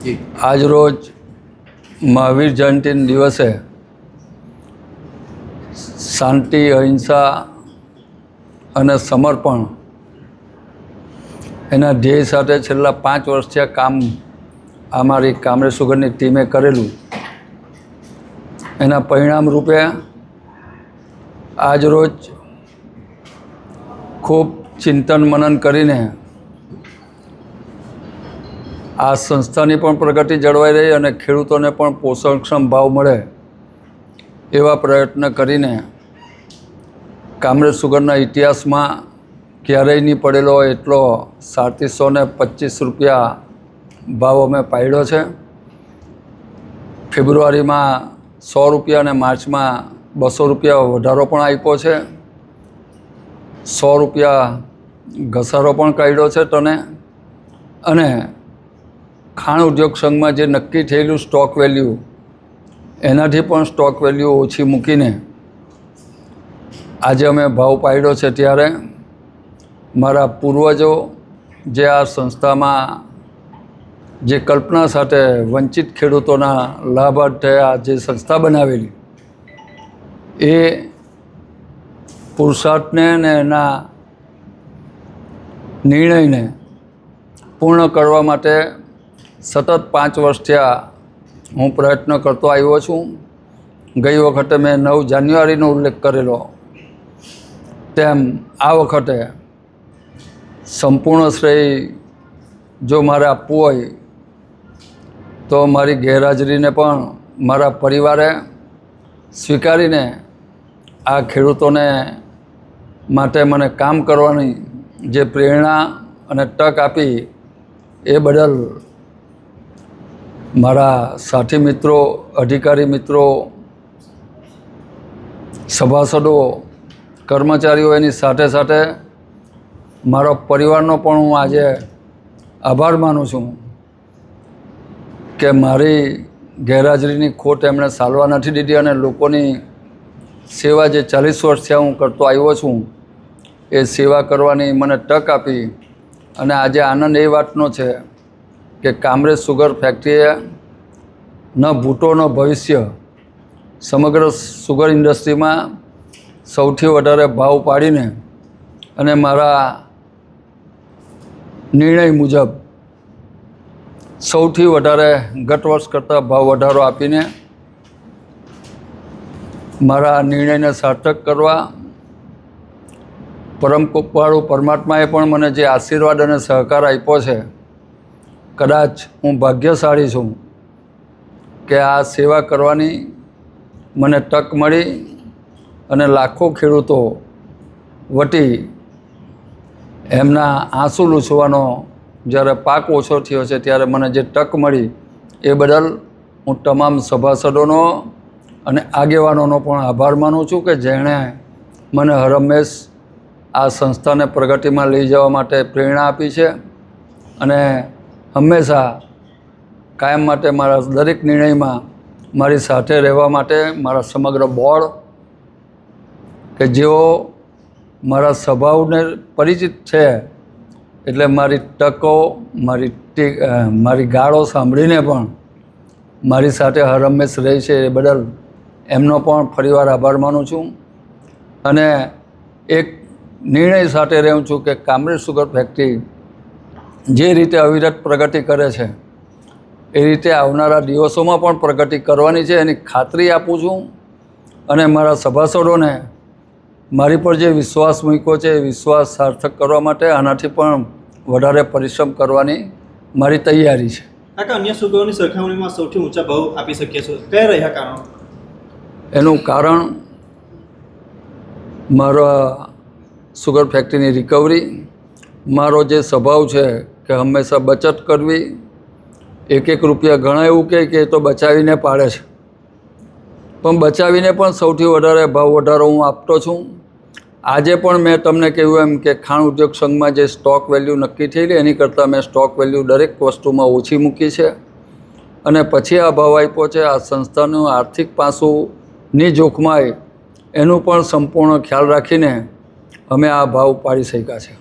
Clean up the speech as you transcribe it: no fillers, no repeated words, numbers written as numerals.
આજ રોજ મહાવીર જયંતિના દિવસે શાંતિ, અહિંસા અને સમર્પણ એના ધ્યેય સાથે છેલ્લા 5 વર્ષથી આ કામ અમારી કામરેજ સુગરની ટીમે કરેલું, એના પરિણામ રૂપે આજ રોજ ખૂબ ચિંતન મનન કરીને આ સંસ્થાની પણ પ્રગતિ જળવાઈ રહી અને ખેડૂતોને પણ પોષણક્ષમ ભાવ મળે એવા પ્રયત્ન કરીને કામરેજ સુગરના ઇતિહાસમાં ક્યારેય નહીં પડેલો એટલો 3725 રૂપિયા ભાવ અમે પાડ્યો છે. ફેબ્રુઆરીમાં 100 રૂપિયા અને માર્ચમાં 200 રૂપિયા વધારો પણ આપ્યો છે. 100 રૂપિયા ઘસારો પણ કાઢ્યો છે તને. અને ખાણ ઉદ્યોગ સંઘમાં જે નક્કી થયેલું સ્ટોક વેલ્યુ એનાથી પણ સ્ટોક વેલ્યુ ઓછી મૂકીને આજે અમે ભાવ પાડ્યો છે. ત્યારે મારા પૂર્વજો જે આ સંસ્થામાં જે કલ્પના સાથે વંચિત ખેડૂતોના લાભાર્થે આ જે સંસ્થા બનાવેલી એ પુરુષાર્થને અને એના નિર્ણયને પૂર્ણ કરવા માટે સતત 5 વર્ષથી હું પ્રયત્ન કરતો આવ્યો છું. ગઈ વખતે મેં 9 જાન્યુઆરીનો ઉલ્લેખ કરેલો, તેમ આ વખતે સંપૂર્ણ શ્રેય જો મારે આપવું હોય તો મારી ગેરહાજરીને પણ મારા પરિવારે સ્વીકારીને આ ખેડૂતોને માટે મને કામ કરવાની જે પ્રેરણા અને તક આપી એ બદલ મારા સાથી મિત્રો, અધિકારી મિત્રો, સભાસદો, કર્મચારીઓ, એની સાથે સાથે મારો પરિવારનો પણ હું આજે આભાર માનું છું કે મારી ગેરહાજરીની ખોટ એમણે સાલવા નથી દીધી અને લોકોની સેવા જે 40 વર્ષથી હું કરતો આવ્યો છું એ સેવા કરવાની મને તક આપી. અને આજે આનંદ એ વાતનો છે કે કામરેજ સુગર ફેક્ટરીએ ન ભૂતો ન ભવિષ્ય સમગ્ર સુગર ઇન્ડસ્ટ્રીમાં સૌથી વધારે ભાવ પાડીને અને મારા નિર્ણય મુજબ સૌથી વધારે ગત વર્ષ કરતાં ભાવ વધારો આપીને મારા નિર્ણયને સાર્થક કરવા પરમ કૃપાળુ પરમાત્માએ પણ મને જે આશીર્વાદ અને સહકાર આપ્યો છે, કદાચ હું ભાગ્યશાળી છું કે આ સેવા કરવાની મને તક મળી અને લાખો ખેડૂતો વટી એમના આંસુ લૂછવાનો જ્યારે પાક ઓછો થયો છે ત્યારે મને જે તક મળી એ બદલ હું તમામ સભાસદોનો અને આગેવાનોનો પણ આભાર માનું છું કે જેણે મને હરહંમેશ આ સંસ્થાને પ્રગતિમાં લઈ જવા માટે પ્રેરણા આપી છે અને હંમેશા કાયમ માટે મારા દરેક નિર્ણયમાં મારી સાથે રહેવા માટે મારા સમગ્ર બોર્ડ કે જેઓ મારા સ્વભાવને પરિચિત છે, એટલે મારી તકો, મારી ગાળો સાંભળીને પણ મારી સાથે હરહંમેશ રહી છે એ બદલ એમનો પણ ફરીવાર આભાર માનું છું. અને એક નિર્ણય સાથે રહું છું કે કામરેજ સુગર ફેક્ટરી જે રીતે અવિરત પ્રગતિ કરે છે એ રીતે આવનારા દિવસોમાં પણ પ્રગતિ કરવાની છે એની ખાતરી આપું છું. અને મારા સભાસદોને મારી પર જે વિશ્વાસ મૂક્યો છે એ વિશ્વાસ સાર્થક કરવા માટે આનાથી પણ વધારે પરિશ્રમ કરવાની મારી તૈયારી છે. કાકા, અન્ય સુગરોની સરખામણીમાં સૌથી ઊંચા ભાવ આપી શકીએ છો, કયા રહ્યા કારણો? એનું કારણ મારા સુગર ફેક્ટરીની રિકવરી, મારો જે સ્વભાવ છે કે હંમેશા બચત કરવી, 1 રૂપિયા ઘણા એવું કહે કે તો બચાવીને પાડે છે, પણ બચાવીને પણ સૌથી વધારે ભાવ વધારો હું આપતો છું. આજે પણ મેં તમને કહ્યું એમ કે ખાણ ઉદ્યોગ સંઘમાં જે સ્ટોક વેલ્યુ નક્કી થયેલી એની કરતાં મેં સ્ટોક વેલ્યુ દરેક વસ્તુમાં ઓછી મૂકી છે અને પછી આ ભાવ આપ્યો છે. આ સંસ્થાનું આર્થિક પાસુંની જોખમાય એનું પણ સંપૂર્ણ ખ્યાલ રાખીને અમે આ ભાવ પાડી શક્યા છે.